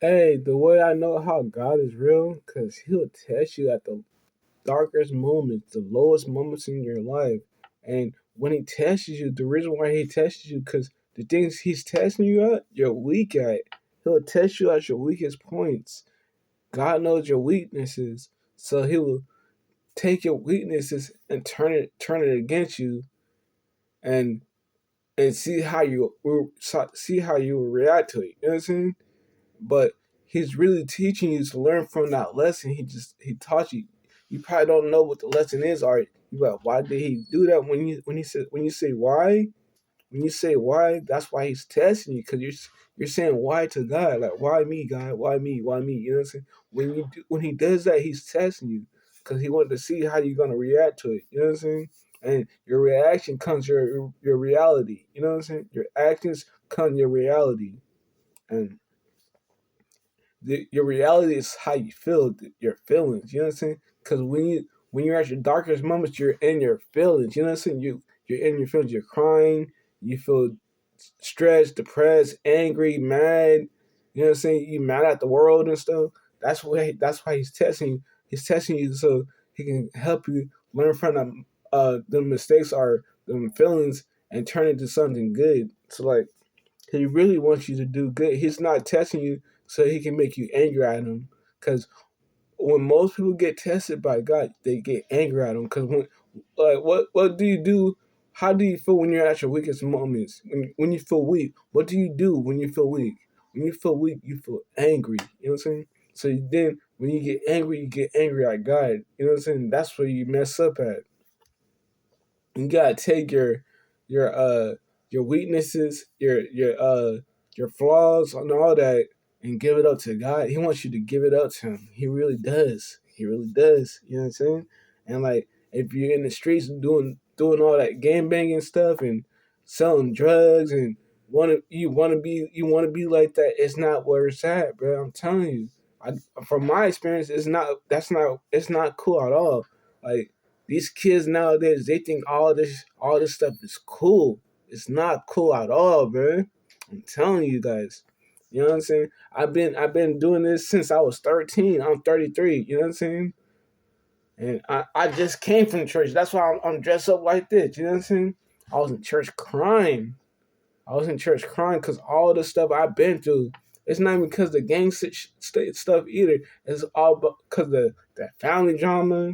Hey, the way I know how God is real, because He'll test you at the darkest moments, the lowest moments in your life. And when He tests you, the reason why He tests you, because the things He's testing you at, you're weak at. He'll test you at your weakest points. God knows your weaknesses, so He will take your weaknesses and turn it against you, and see how you will react to it. You know what I'm saying? But he's really teaching you to learn from that lesson. He taught you. You probably don't know what the lesson is, or you like, why did he do that? When you say why, that's why he's testing you, because you're saying why to God, like, why me, God, why me, why me? You know what I'm saying? When he does that, he's testing you, because he wanted to see how you're gonna react to it. You know what I'm saying? And your reaction comes your reality. You know what I'm saying? Your actions come your reality, and your reality is how you feel, your feelings. You know what I'm saying? Because when you're at your darkest moments, you're in your feelings. You know what I'm saying? You're in your feelings. You're crying. You feel stressed, depressed, angry, mad. You know what I'm saying? You mad at the world and stuff. That's why he's testing you. He's testing you so he can help you learn from them. The mistakes are the feelings and turn it into something good. So like he really wants you to do good. He's not testing you so he can make you angry at him. Because when most people get tested by God, they get angry at him. Because what do you do? How do you feel when you're at your weakest moments? When you feel weak, what do you do when you feel weak? When you feel weak, you feel angry. You know what I'm saying? So then when you get angry at God. You know what I'm saying? That's where you mess up at. You gotta take your your weaknesses, your flaws and all that, and give it up to God. He wants you to give it up to him. He really does. He really does. You know what I'm saying? And like if you're in the streets doing all that game banging stuff and selling drugs and want to be like that, it's not where it's at, bro. I'm telling you. I, from my experience, it's not cool at all. Like these kids nowadays, they think all this stuff is cool. It's not cool at all, bro. I'm telling you guys. You know what I'm saying? I've been doing this since I was 13. I'm 33. You know what I'm saying? And I just came from church. That's why I'm dressed up like this. You know what I'm saying? I was in church crying. I was in church crying because all the stuff I've been through. It's not even because the gang stuff either. It's all because the family drama,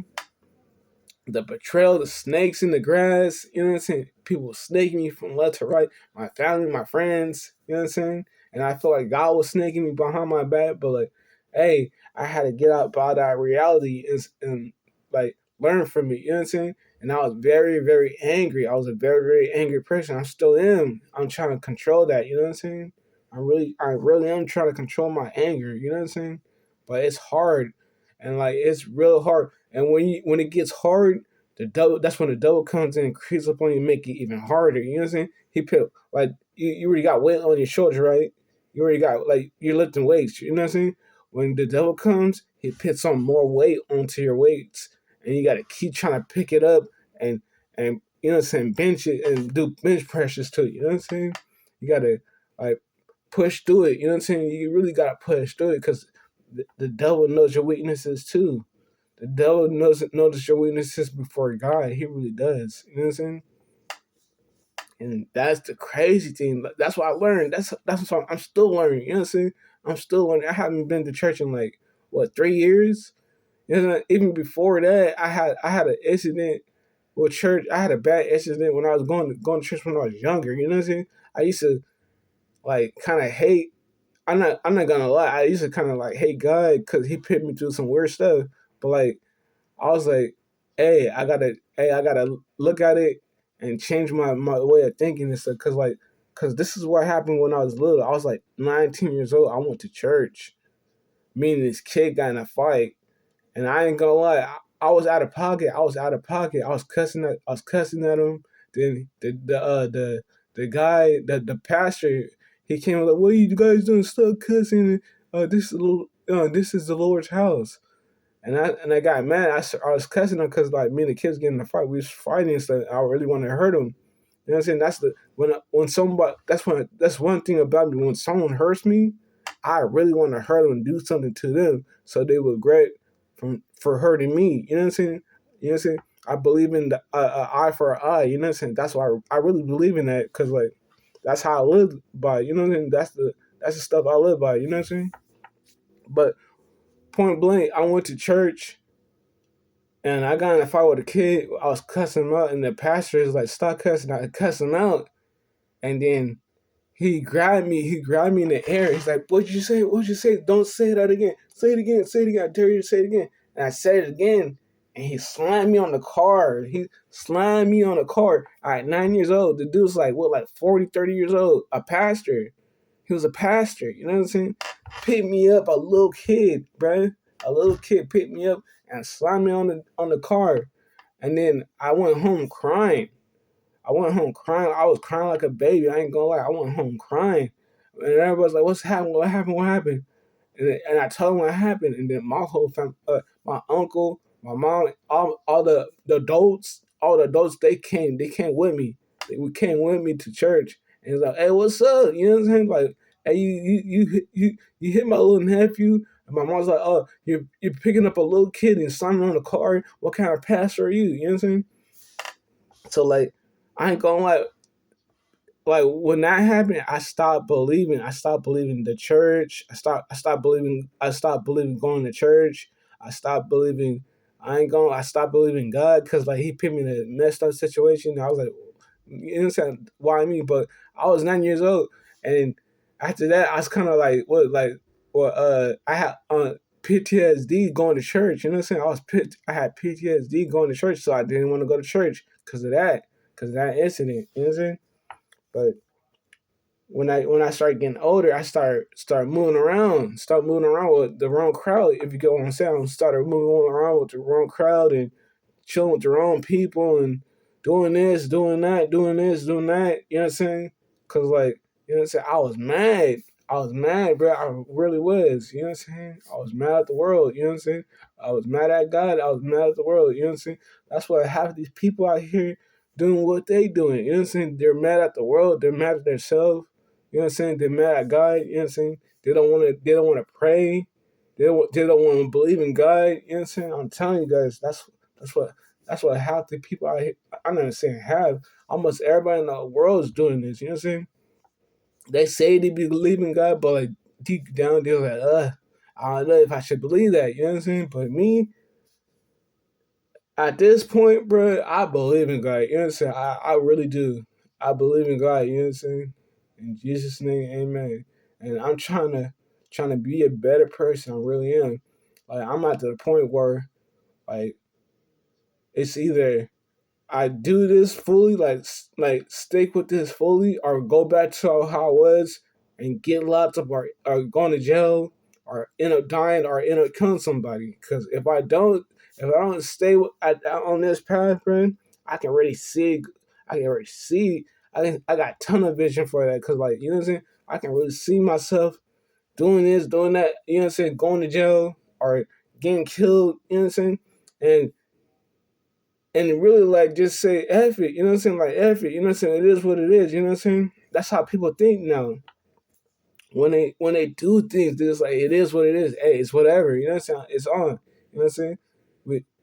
the betrayal, the snakes in the grass, you know what I'm saying? People snaking me from left to right, my family, my friends, you know what I'm saying? And I feel like God was snaking me behind my back, but like, hey, I had to get out by that reality and like learn from it, you know what I'm saying? And I was very, very angry. I was a very, very angry person. I still am. I'm trying to control that, you know what I'm saying? I really am trying to control my anger, you know what I'm saying? But it's hard. And like it's real hard. And when it gets hard, that's when the devil comes in and creeps up on you and make it even harder. You know what I'm saying? He put like you already got weight on your shoulders, right? You already got like you're lifting weights, you know what I'm saying? When the devil comes, he puts some more weight onto your weights and you gotta keep trying to pick it up and you know what I'm saying, bench it and do bench presses to it, you know what I'm saying? You gotta like push through it, you know what I'm saying? You really gotta push through it because the devil knows your weaknesses too. The devil knows notice your weaknesses before God. He really does. You know what I'm saying? And that's the crazy thing. That's what I learned. That's what I'm still learning. You know what I'm saying? I'm still learning. I haven't been to church in like what 3 years. You know, even before that, I had an incident with church. I had a bad incident when I was going to church when I was younger. You know what I'm saying? I used to like kind of hate. I'm not gonna lie. I used to kind of like hate God because He put me through some weird stuff. But like I was like, hey, I gotta look at it and change my way of thinking and stuff. Cause this is what happened when I was little. I was like 19 years old. I went to church. Me and this kid got in a fight, and I ain't gonna lie, I was out of pocket. I was out of pocket. I was cussing at him. Then the guy, the pastor, he came like, "What are you guys doing? Stop cussing! This is the Lord's house." And I got mad. I was cussing him because like me and the kids getting in a fight. We was fighting, so I really wanted to hurt him. You know what I'm saying? That's the when somebody that's one thing about me. When someone hurts me, I really want to hurt them and do something to them so they would regret for hurting me. You know what I'm saying? You know what I'm saying? I believe in the eye for an eye. You know what I'm saying? That's why I really believe in that because like that's how I live by. You know what I'm saying? That's the stuff I live by. You know what I'm saying? But point blank, I went to church and I got in a fight with a kid. I was cussing him out, and the pastor is like, "Stop cussing!" I cussed him out, and then he grabbed me. He grabbed me in the air. He's like, "What'd you say? What'd you say? Don't say that again. Say it again. Say it again. I dare you to say it again." And I said it again, and he slammed me on the car. He slammed me on the car at 9 years old. The dude's like, what, like 40, 30 years old, a pastor. He was a pastor, you know what I'm saying? Picked me up, a little kid, bruh. A little kid picked me up and slammed me on the car. And then I went home crying. I went home crying. I was crying like a baby. I ain't gonna lie. I went home crying. And everybody's like, what's happening? What happened? What happened? And I told him what happened. And then my whole family, my uncle, my mom, all the adults, they came with me. They came with me to church. And it's like, hey, what's up? You know what I'm saying? Like, hey, you hit my little nephew. And my mom's like, oh, you're picking up a little kid and slamming on the car. What kind of pastor are you? You know what I'm saying? So like, I ain't gonna lie. Like when that happened, I stopped believing. I stopped believing the church. I stopped believing going to church. I stopped believing. I stopped believing God because like He put me in a messed up situation. I was like, you know what I'm saying? Why me? But I was 9 years old, and after that, I was kind of like, what, like, well, I had PTSD going to church. You know what I'm saying? I had PTSD going to church, so I didn't want to go to church because of that incident. You know what I'm saying? But when I started getting older, I start moving around with the wrong crowd. If you get what I'm saying, I started moving around with the wrong crowd and chilling with the wrong people and doing this, doing that, doing this, doing that. You know what I'm saying? Cause like you know what I'm saying, I was mad. I was mad, bro. I really was. You know what I'm saying? I was mad at the world. You know what I'm saying? I was mad at God. I was mad at the world. You know what I'm saying? That's why half of these people out here doing what they doing. You know what I'm saying? They're mad at the world. They're mad at themselves. You know what I'm saying? They're mad at God. You know what I'm saying? They don't want to. They don't want to pray. They don't want to believe in God. You know what I'm saying? I'm telling you guys, that's what half the people out here. I'm not saying half. Almost everybody in the world is doing this. You know what I'm saying? They say they believe in God, but like deep down, they're like, I don't know if I should believe that. You know what I'm saying? But me, at this point, bro, I believe in God. You know what I'm saying? I really do. I believe in God. You know what I'm saying? In Jesus' name, amen. And I'm trying to be a better person. I really am. Like I'm at the point where like it's either I do this fully, like stick with this fully, or go back to how I was and get locked up, or going to jail, or end up dying, or end up killing somebody. Because if I don't stay on this path, man, I can already see. I can already see. I got tunnel vision for that. Because like you know what I'm saying, I can really see myself doing this, doing that. You know what I'm saying, going to jail or getting killed. You know what I'm saying, and really like just say F it, you know what I'm saying? Like F it, you know what I'm saying? It is what it is, you know what I'm saying? That's how people think now. When they do things, they're just like it is what it is. Hey, it's whatever, you know what I'm saying? It's on. You know what I'm saying?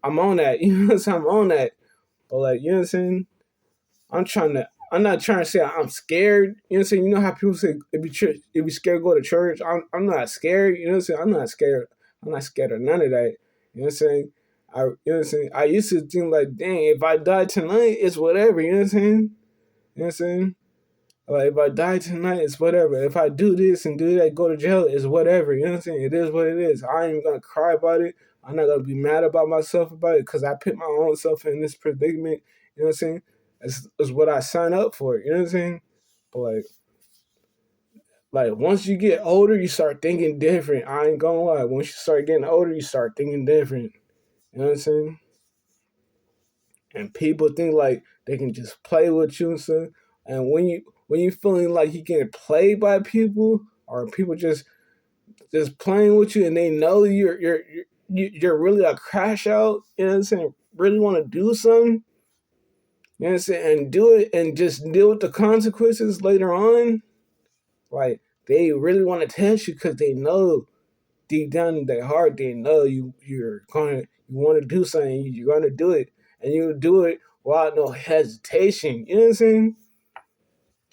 I'm on that, you know what I'm saying? I'm on that. But like, you know what I'm saying? I'm not trying to say I'm scared. You know what I'm saying? You know how people say if you scared to go to church? I'm not scared, you know what I'm saying? I'm not scared. I'm not scared of none of that. You know what I'm saying? You know what I'm saying? I used to think like, dang, if I die tonight, it's whatever, you know what I'm saying? You know what I'm saying? Like if I die tonight, it's whatever. If I do this and do that, go to jail, it's whatever. You know what I'm saying? It is what it is. I ain't gonna cry about it. I'm not gonna be mad about myself about it because I put my own self in this predicament. You know what I'm saying? It's what I sign up for. You know what I'm saying? But like once you get older, you start thinking different. I ain't gonna lie. Once you start getting older, you start thinking different. You know what I'm saying? And people think like they can just play with you and stuff. And when you feeling like you getting played by people or people just playing with you and they know you're really a crash out, you know what I'm saying? Really want to do something, you know what I'm saying, and do it and just deal with the consequences later on. Like they really want to test you because they know deep down in their heart, they know you want to do something, you're gonna do it, and you do it without no hesitation. You know what I'm saying?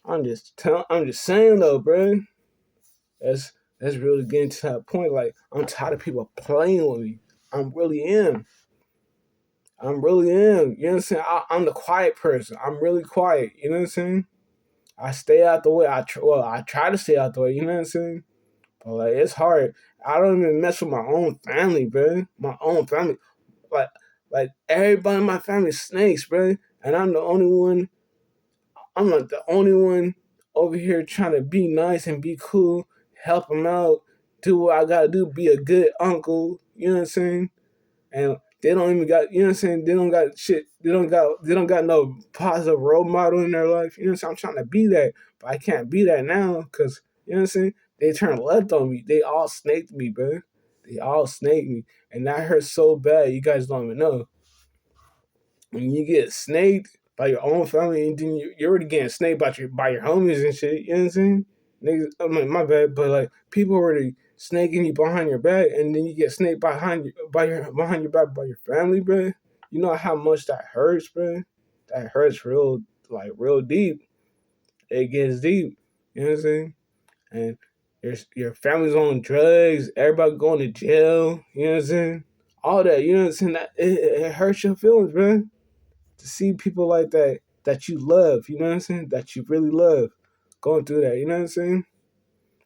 I'm just saying though, bro. That's that's really getting to that point. Like I'm tired of people playing with me. I'm really am. I'm really am. You know what I'm saying? I'm the quiet person. I'm really quiet. You know what I'm saying? I stay out the way. I try to stay out the way. You know what I'm saying? But like it's hard. I don't even mess with my own family, bro. My own family, like like everybody in my family is snakes, bro. And I'm the only one. I'm like the only one over here trying to be nice and be cool, help them out, do what I gotta do, be a good uncle. You know what I'm saying? And they don't even got, you know what I'm saying? They don't got shit. They don't got no positive role model in their life. You know what I'm saying? I'm trying to be that, but I can't be that now because you know what I'm saying? They turned left on me. They all snaked me, bro. They all snaked me, and that hurts so bad. You guys don't even know. When you get snaked by your own family, and then you're already getting snaked by your homies and shit. You know what I'm saying? Niggas, I'm like, my bad, but like people already snaking you behind your back, and then you get snaked behind your back by your family, bro. You know how much that hurts, bro. That hurts real deep. It gets deep. You know what I'm saying? And your family's on drugs. Everybody going to jail. You know what I'm saying? All that. You know what I'm saying? That it hurts your feelings, bro, to see people like that you love. You know what I'm saying? That you really love going through that. You know what I'm saying?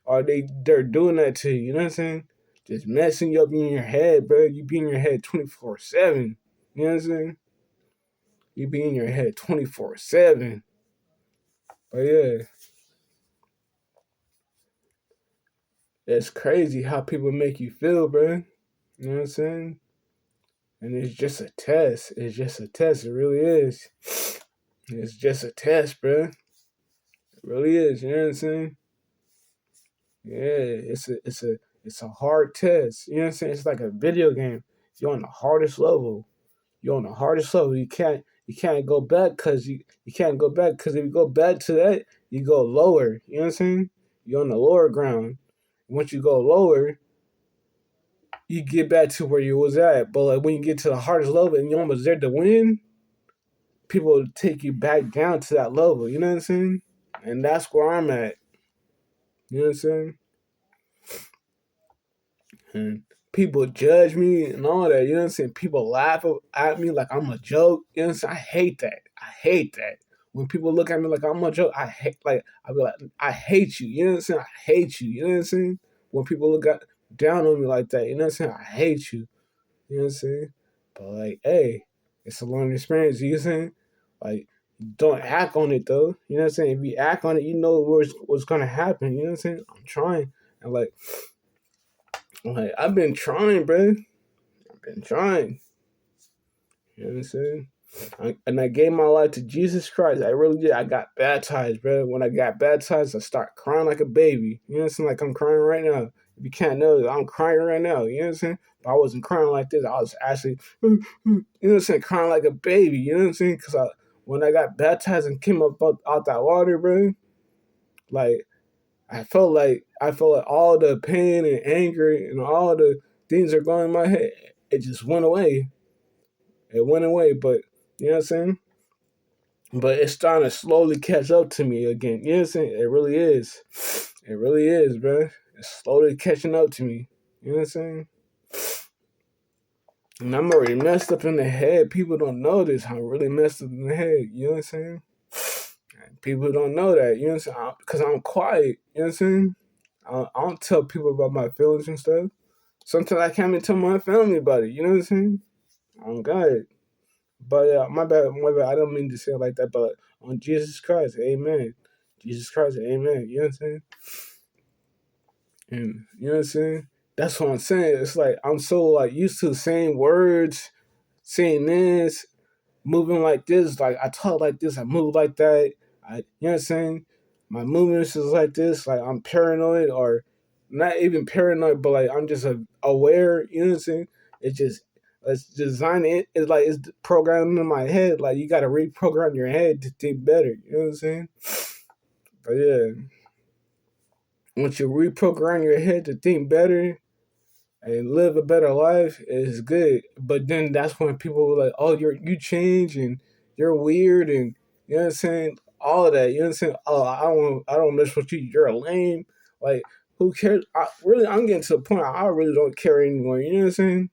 Or they're doing that to you. You know what I'm saying? Just messing you up in your head, bro. You be in your head 24/7. You know what I'm saying? You be in your head 24/7. But yeah, it's crazy how people make you feel, bro. You know what I'm saying? And it's just a test. It's just a test. It really is. It's just a test, bro. It really is. You know what I'm saying? Yeah, it's a hard test. You know what I'm saying? It's like a video game. You're on the hardest level. You're on the hardest level. You can't go back because you can't go back because if you go back to that, you go lower. You know what I'm saying? You're on the lower ground. Once you go lower, you get back to where you was at. But like when you get to the hardest level and you're almost there to win, people will take you back down to that level. You know what I'm saying? And that's where I'm at. You know what I'm saying? And people judge me and all that. You know what I'm saying? People laugh at me like I'm a joke. You know what I'm saying? I hate that. I hate that. When people look at me like I'm a joke, I be like, I hate you. You know what I'm saying? I hate you. You know what I'm saying? When people down on me like that, you know what I'm saying? I hate you. You know what I'm saying? But like, hey, it's a learning experience. You know what I'm saying? Like, don't act on it though. You know what I'm saying? If you act on it, you know what's gonna happen. You know what I'm saying? I'm trying. And like I've been trying, bro. I've been trying. You know what I'm saying? And I gave my life to Jesus Christ. I really did. I got baptized, bro. When I got baptized, I start crying like a baby. You know what I'm saying? Like I'm crying right now. If you can't know, I'm crying right now. You know what I'm saying? But I wasn't crying like this. I was actually, you know what I'm saying, crying like a baby. You know what I'm saying? Because when I got baptized and came up out that water, bro, like I felt like all the pain and anger and all the things that are going in my head. It just went away. It went away, but you know what I'm saying? But it's starting to slowly catch up to me again. You know what I'm saying? It really is. It really is, bro. It's slowly catching up to me. You know what I'm saying? And I'm already messed up in the head. People don't know this. I'm really messed up in the head. You know what I'm saying? And people don't know that. You know what I'm saying? Because I'm quiet. You know what I'm saying? I don't tell people about my feelings and stuff. Sometimes I can't even tell my family about it. You know what I'm saying? I'm God. But my bad, my bad. I don't mean to say it like that, but on Jesus Christ, amen. Jesus Christ, amen. You know what I'm saying? And you know what I'm saying? That's what I'm saying. It's like I'm so like used to saying words, saying this, moving like this. Like I talk like this, I move like that. You know what I'm saying? My movements is like this. Like I'm paranoid or not even paranoid, but like I'm just aware. You know what I'm saying? It just it's designed. It's like it's programmed in my head. Like you got to reprogram your head to think better. You know what I'm saying? But yeah, once you reprogram your head to think better and live a better life, it's good. But then that's when people were like, "Oh, you change and you're weird," and you know what I'm saying, all of that. You know what I'm saying? Oh, I don't mess with you. You're a lame. Like, who cares? I'm getting to the point. I really don't care anymore. You know what I'm saying?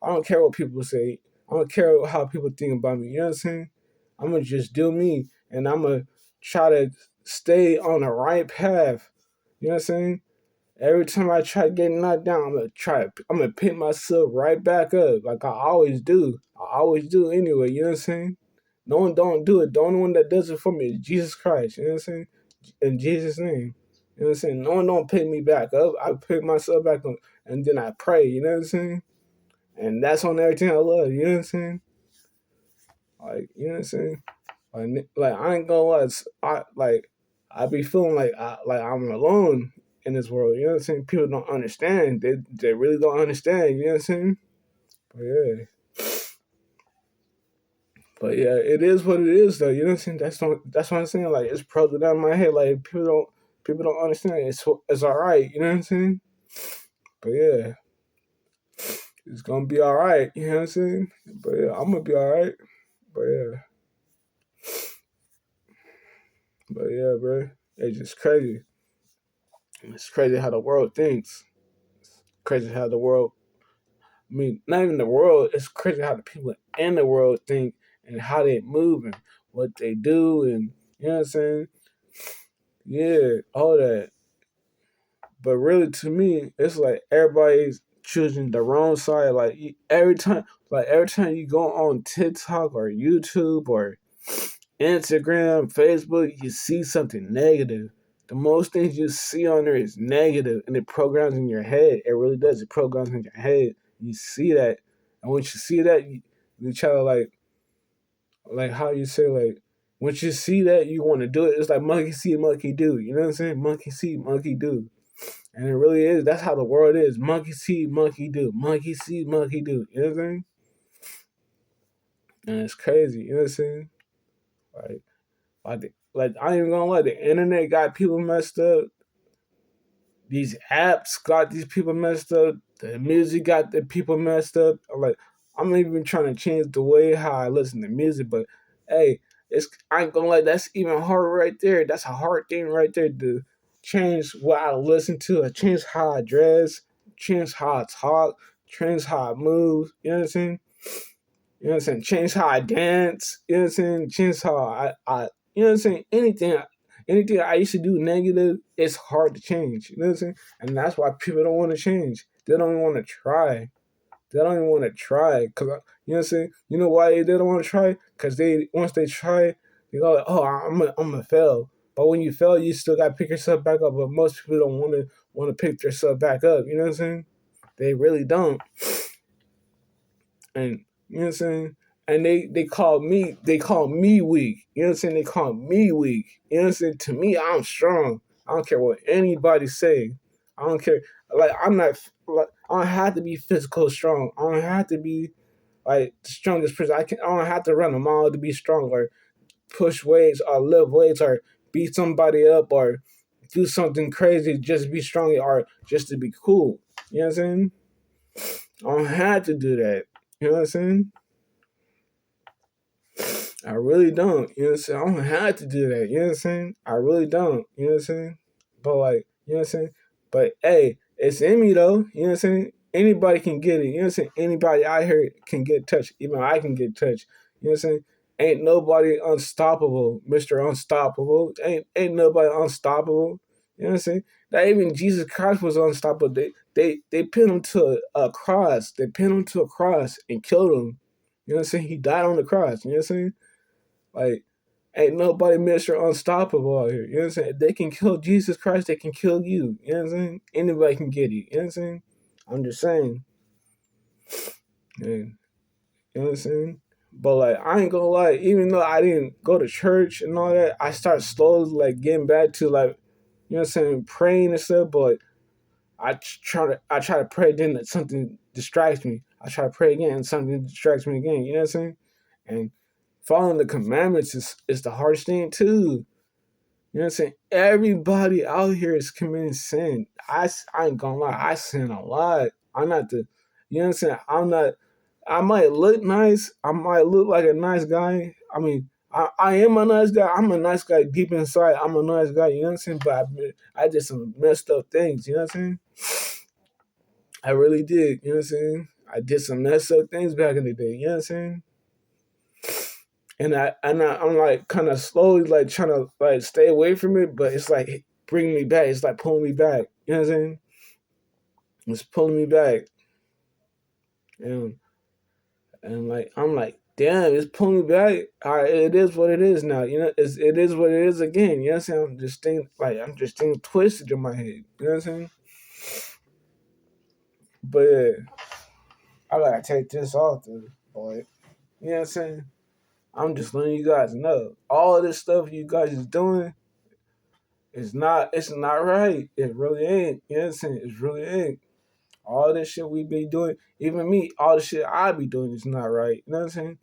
I don't care what people say. I don't care how people think about me. You know what I'm saying? I'm gonna just do me, and I'm gonna try to stay on the right path. You know what I'm saying? Every time I try to get knocked down, I'm gonna pick myself right back up, like I always do. I always do anyway. You know what I'm saying? No one don't do it. The only one that does it for me is Jesus Christ. You know what I'm saying? In Jesus' name. You know what I'm saying? No one don't pick me back up. I pick myself back up, and then I pray. You know what I'm saying? And that's on everything I love. You know what I'm saying? Like, you know what I'm saying? Like I ain't gonna lie. I be feeling like I'm alone in this world. You know what I'm saying? People don't understand. They really don't understand. You know what I'm saying? But yeah, it is what it is though. You know what I'm saying? That's what I'm saying. Like, it's probably down my head. Like, people don't understand. It's all right. You know what I'm saying? But yeah, it's gonna be all right. You know what I'm saying? But yeah, I'm gonna be all right. But yeah, bro, it's just crazy. It's crazy how the world thinks. Crazy how the world, I mean, not even the world, it's crazy how the people in the world think and how they move and what they do, and you know what I'm saying? Yeah, all that. But really, to me, it's like everybody's choosing the wrong side. Every time you go on TikTok or YouTube or Instagram, Facebook, you see something negative. The most things you see on there is negative, and it programs in your head. It really does. It programs in your head. You see that, and once you see that, you try to like how you say, like, once you see that, you want to do it. It's like monkey see, monkey do. You know what I'm saying? Monkey see, monkey do. And it really is. That's how the world is. Monkey see, monkey do. Monkey see, monkey do. You know what I'm saying? And it's crazy. You know what I'm saying? Like, I ain't even gonna lie, the internet got people messed up. These apps got these people messed up. The music got the people messed up. Like, I'm even trying to change the way how I listen to music, but hey, I ain't gonna lie, that's even harder right there. That's a hard thing right there to change what I listen to. I change how I dress, change how I talk, change how I move. You know what I'm saying? You know what I'm saying? Change how I dance. You know what I'm saying? Change how I you know what I'm saying? Anything I used to do negative, it's hard to change. You know what I'm saying? And that's why people don't want to change. They don't even want to try. They don't even want to try. Cause you know what I'm saying? You know why they don't want to try? Cause once they try, they go like, oh, I'm gonna fail. But when you fail, you still gotta pick yourself back up. But most people don't want to pick themselves back up. You know what I'm saying? They really don't. And you know what I'm saying? And they call me weak. You know what I'm saying? They call me weak. You know what I'm saying? To me, I'm strong. I don't care what anybody say. I don't care. Like, I'm not. Like, I don't have to be physical strong. I don't have to be like the strongest person. I don't have to run a mile to be strong, or push weights, or lift weights, or beat somebody up, or do something crazy just to be strong, or just to be cool. You know what I'm saying? I don't have to do that. You know what I'm saying? I really don't. You know what I'm saying? I don't have to do that. You know what I'm saying? I really don't. You know what I'm saying? But like, you know what I'm saying? But hey, it's in me though. You know what I'm saying? Anybody can get it. You know what I'm saying? Anybody out here can get touched. Even I can get touched. You know what I'm saying? Ain't nobody unstoppable, Mr. Unstoppable. Ain't nobody unstoppable. You know what I'm saying? That even Jesus Christ was unstoppable. They pinned him to a cross. They pinned him to a cross and killed him. You know what I'm saying? He died on the cross. You know what I'm saying? Like, ain't nobody Mr. Unstoppable out here. You know what I'm saying? If they can kill Jesus Christ, they can kill you. You know what I'm saying? Anybody can get it. You know what I'm saying? I'm just saying. And, you know what I'm saying? But like, I ain't gonna lie, even though I didn't go to church and all that, I started slowly like getting back to, like, you know what I'm saying, praying and stuff. But I try to pray, then something distracts me. I try to pray again and something distracts me again. You know what I'm saying? And following the commandments is the hardest thing too. You know what I'm saying? Everybody out here is committing sin. I ain't gonna lie, I sin a lot. I'm not the, you know what I'm saying? I'm not, I might look nice. I might look like a nice guy. I mean, I am a nice guy. I'm a nice guy deep inside. I'm a nice guy, you know what I'm saying? But I did some messed up things, you know what I'm saying? I really did, you know what I'm saying? I did some messed up things back in the day, you know what I'm saying? I'm like kind of slowly like trying to like stay away from it, but it's like bringing me back. It's like pulling me back. You know what I'm saying? It's pulling me back, and like I'm like, damn, it's pulling me back. All right, it is what it is now. You know, it is what it is again. You know what I'm saying? I'm just thinking twisted in my head. You know what I'm saying? But yeah, I gotta take this off, dude, boy. You know what I'm saying? I'm just letting you guys know all this stuff you guys is doing. It's not right. It really ain't. You know what I'm saying? It really ain't. All this shit we be doing, even me, all the shit I be doing is not right. You know what I'm saying?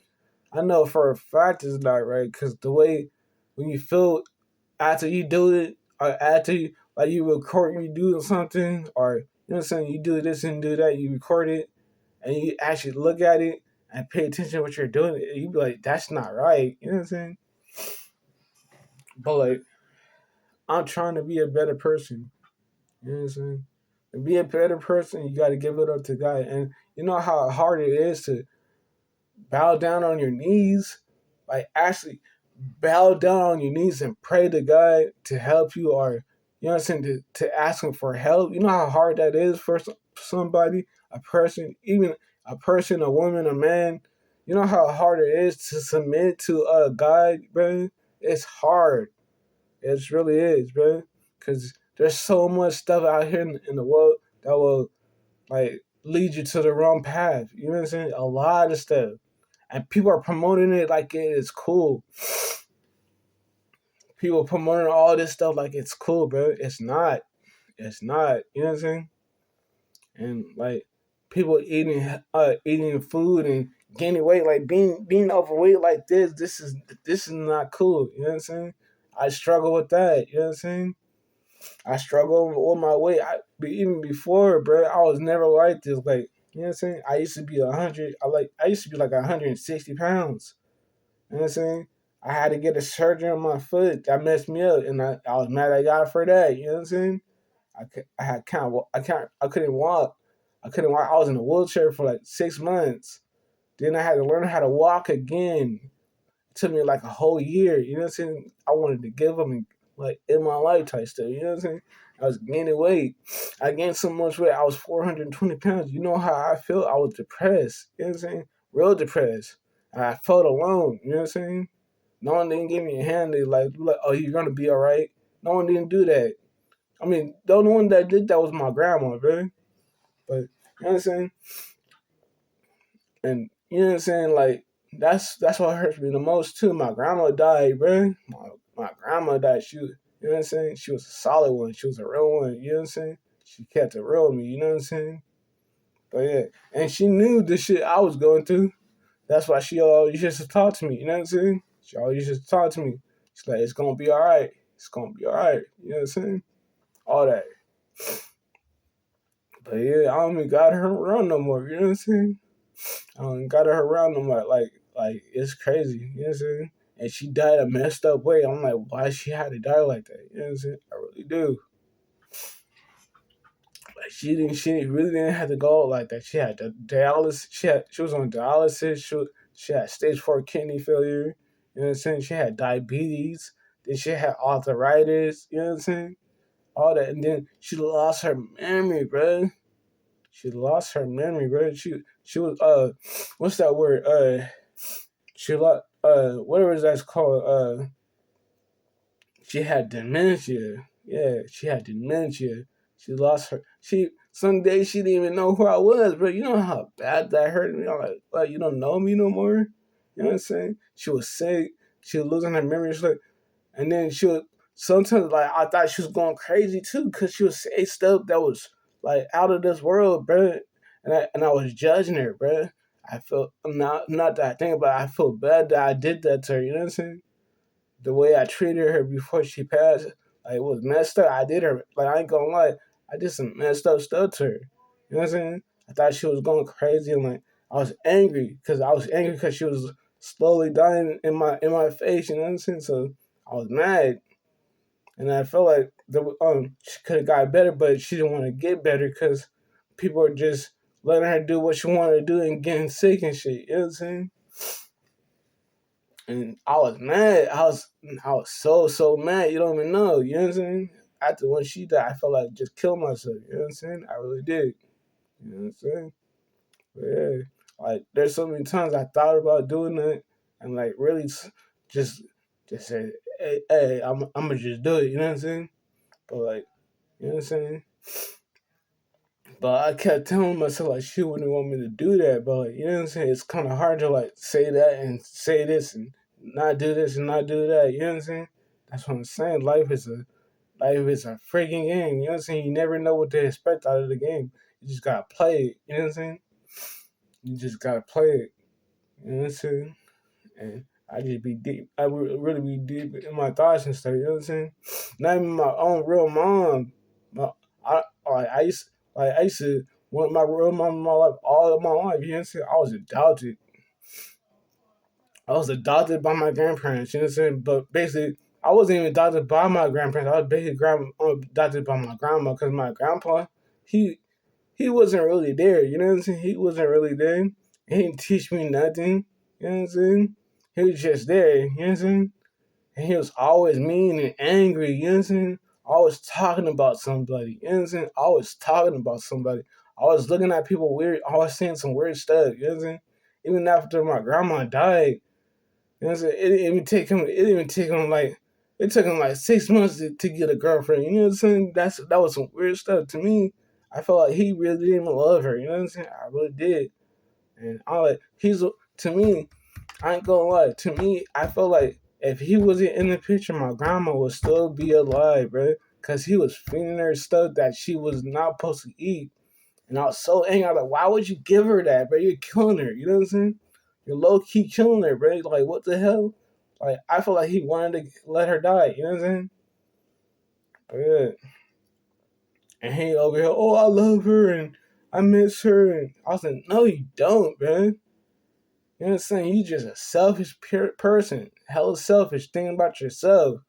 I know for a fact it's not right because the way when you feel after you do it, or after you like you record you doing something, or you know what I'm saying, you do this and do that, you record it and you actually look at it and pay attention to what you're doing, you be like, that's not right. You know what I'm saying? But like I'm trying to be a better person. You know what I'm saying? To be a better person, you got to give it up to God. And you know how hard it is to bow down on your knees? Like, actually bow down on your knees and pray to God to help you, or, you know what I'm saying, to ask Him for help. You know how hard that is for somebody, a person, even a person, a woman, a man. You know how hard it is to submit to God, bro? It's hard. It really is, bro. Because there's so much stuff out here in the world that will like lead you to the wrong path. You know what I'm saying? A lot of stuff, and people are promoting it like it is cool. People promoting all this stuff like it's cool, bro. It's not. It's not. You know what I'm saying? And like people eating food and gaining weight, like being overweight like this. This is not cool. You know what I'm saying? I struggle with that. You know what I'm saying? I struggle with my weight. Even before, bro, I was never like this. Like, you know what I'm saying? I used to be 100. I used to be like 160 pounds. You know what I'm saying? I had to get a surgery on my foot that messed me up, and I was mad at God for that. You know what I'm saying? I had I couldn't walk. I couldn't walk. I was in a wheelchair for like 6 months. Then I had to learn how to walk again. It took me like a whole year. You know what I'm saying? I wanted to give up and like in my life type stuff. You know what I'm saying? I was gaining weight. I gained so much weight. I was 420 pounds. You know how I felt? I was depressed. You know what I'm saying? Real depressed. I felt alone. You know what I'm saying? No one didn't give me a hand. They like, oh, you're gonna be all right. No one didn't do that. I mean, the only one that did that was my grandma, bro. But you know what I'm saying? And you know what I'm saying? Like that's what hurts me the most too. My grandma died, bro. My grandma died. You know what I'm saying? She was a solid one. She was a real one. You know what I'm saying? She kept it real with me. You know what I'm saying? But yeah, and she knew the shit I was going through. That's why she always used to talk to me. You know what I'm saying? She always used to talk to me. She's like, "It's gonna be all right. It's gonna be all right." You know what I'm saying? All that. But yeah, I don't even got her around no more. You know what I'm saying? I don't got her around no more. Like it's crazy. You know what I'm saying? And she died a messed up way. I'm like, why she had to die like that? You know what I'm saying? I really do. Like she really didn't have to go like that. She had the dialysis. She was on dialysis. She had stage 4 kidney failure. You know what I'm saying? She had diabetes. Then she had arthritis. You know what I'm saying? All that, and then she lost her memory, bro. She lost her memory, bro. She was what's that word? She lost whatever that's called. She had dementia. Yeah, she had dementia. She lost her. Some days she didn't even know who I was, bro. You know how bad that hurt me. I'm like, you don't know me no more. You know what I'm saying? She was sick. She was losing her memory. And then she would sometimes like I thought she was going crazy too, cause she would say stuff that was like out of this world, bro. And I was judging her, bro. I felt not that I think about it, I feel bad that I did that to her. You know what I'm saying? the way I treated her before she passed, like, it was messed up. I did her, like, I ain't gonna lie, I did some messed up stuff to her. You know what I'm saying? I thought she was going crazy, and like I was angry because she was slowly dying in my face. You know what I'm saying? So I was mad, and I felt like she could have got better, but she didn't want to get better because people were just letting her do what she wanted to do and getting sick and shit. You know what I'm saying? And I was mad. I was so mad. You don't even know. You know what I'm saying? After when she died, I felt like just kill myself. You know what I'm saying? I really did. You know what I'm saying? But yeah, like there's so many times I thought about doing that, and like really just just say, hey, I'm gonna just do it. You know what I'm saying? But like, you know what I'm saying? But I kept telling myself like she wouldn't want me to do that. But like, you know what I'm saying? It's kind of hard to like say that and say this and not do this and not do that. You know what I'm saying? That's what I'm saying. Life is a freaking game. You know what I'm saying? You never know what to expect out of the game. You just gotta play it. You know what I'm saying? You just gotta play it. You know what I'm saying? And I just be deep. I would really be deep in my thoughts and stuff. You know what I'm saying? Not even my own real mom. My, I used to want my real mom in my life all of my life. You know what I'm saying? I was adopted. I was adopted by my grandparents. You know what I'm saying? But basically, I wasn't even adopted by my grandparents. I was basically adopted by my grandma because my grandpa, he he wasn't really there. You know what I'm saying? He wasn't really there. He didn't teach me nothing. You know what I'm saying? He was just there. You know what I'm saying? And he was always mean and angry. You know what I'm saying? Always talking about somebody. You know what I'm saying? Always talking about somebody. Always looking at people weird. Always saying some weird stuff. You know what I'm saying? Even after my grandma died, you know what I'm saying? It didn't even take him. It didn't even take him like. It took him like 6 months to get a girlfriend. You know what I'm saying? That was some weird stuff to me. I felt like he really didn't even love her. You know what I'm saying? I really did. And I like he's to me. I ain't gonna lie. To me, I felt like if he wasn't in the picture, my grandma would still be alive, bro. Cause he was feeding her stuff that she was not supposed to eat. And I was so angry. I was like, why would you give her that, bro? You're killing her. You know what I'm saying? You're low key killing her, bro. Like, what the hell? Like, I feel like he wanted to let her die. You know what I'm saying? But yeah. And he over here, oh, I love her and I miss her. And I was like, no, you don't, man. You know what I'm saying? You just a selfish person. Hella selfish. Thinking about yourself.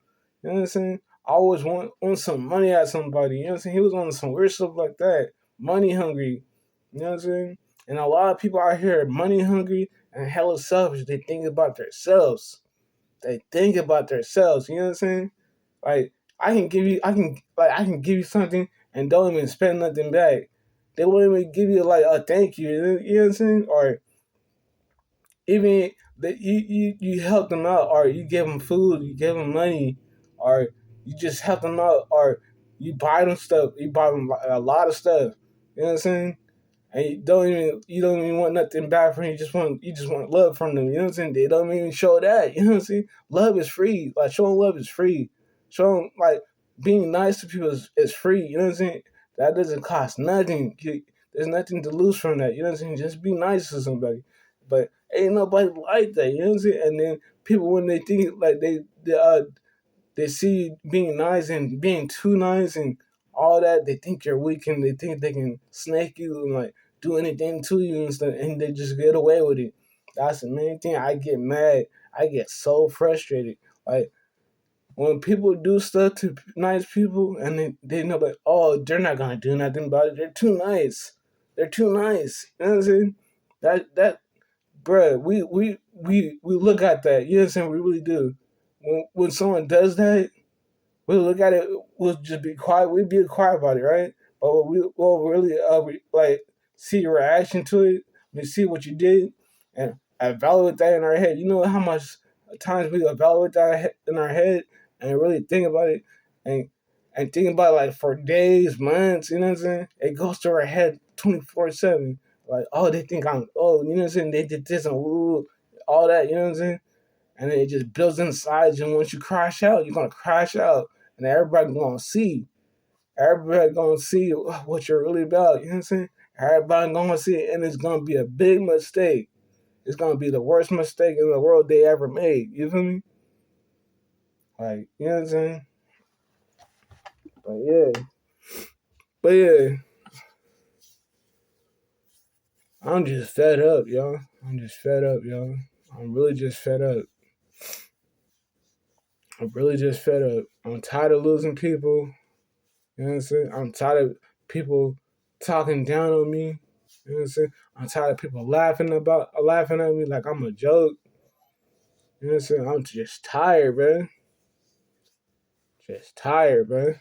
You know what I'm saying? Always want some money out of somebody. You know what I'm saying? He was on some weird stuff like that. Money hungry. You know what I'm saying? And a lot of people out here are money hungry and hella selfish. They think about themselves. They think about themselves. You know what I'm saying? Like I can give you something and don't even spend nothing back. They won't even give you like a thank you. You know what I'm saying? Or even that you help them out, or you give them food, you give them money, or you just help them out, or you buy them stuff, you buy them a lot of stuff. You know what I'm saying? And you don't even want nothing bad from them. You just want love from them. You know what I'm saying? They don't even show that. You know what I'm saying? Love is free. Like showing love is free. Showing like being nice to people is free. You know what I'm saying? That doesn't cost nothing. There's nothing to lose from that. You know what I'm saying? Just be nice to somebody. But ain't nobody like that. You know what I'm saying? And then people when they think like they see you being nice and being too nice and all that, they think you're weak and they think they can snake you and like do anything to you and stuff, and they just get away with it. That's the main thing. I get mad. I get so frustrated. Like when people do stuff to nice people and they know like, oh, they're not gonna do nothing about it. They're too nice. They're too nice. You know what I'm saying? That bruh, we look at that. You know what I'm saying? We really do. When someone does that, we look at it, we'll just be quiet. We'd be quiet about it, right? But we'll really like see your reaction to it. We see what you did and evaluate that in our head. You know how much times we evaluate that in our head and really think about it and think about it like for days, months. You know what I'm saying? It goes to our head 24/7. Like, oh, they think I'm. Oh, you know what I'm saying? They did this and ooh, all that. You know what I'm saying? And then it just builds inside you. And once you crash out, you're gonna crash out, and everybody gonna see. Everybody gonna see what you're really about. You know what I'm saying? Everybody gonna see it, and it's gonna be a big mistake. It's gonna be the worst mistake in the world they ever made. You feel me? Like, you know what I'm saying? But yeah, I'm just fed up, y'all. I'm just fed up, y'all. I'm really just fed up. I'm really just fed up. I'm tired of losing people. You know what I'm saying? I'm tired of people talking down on me. You know what I'm saying? I'm tired of people laughing at me like I'm a joke. You know what I'm saying? I'm just tired, bro. Just tired, bro.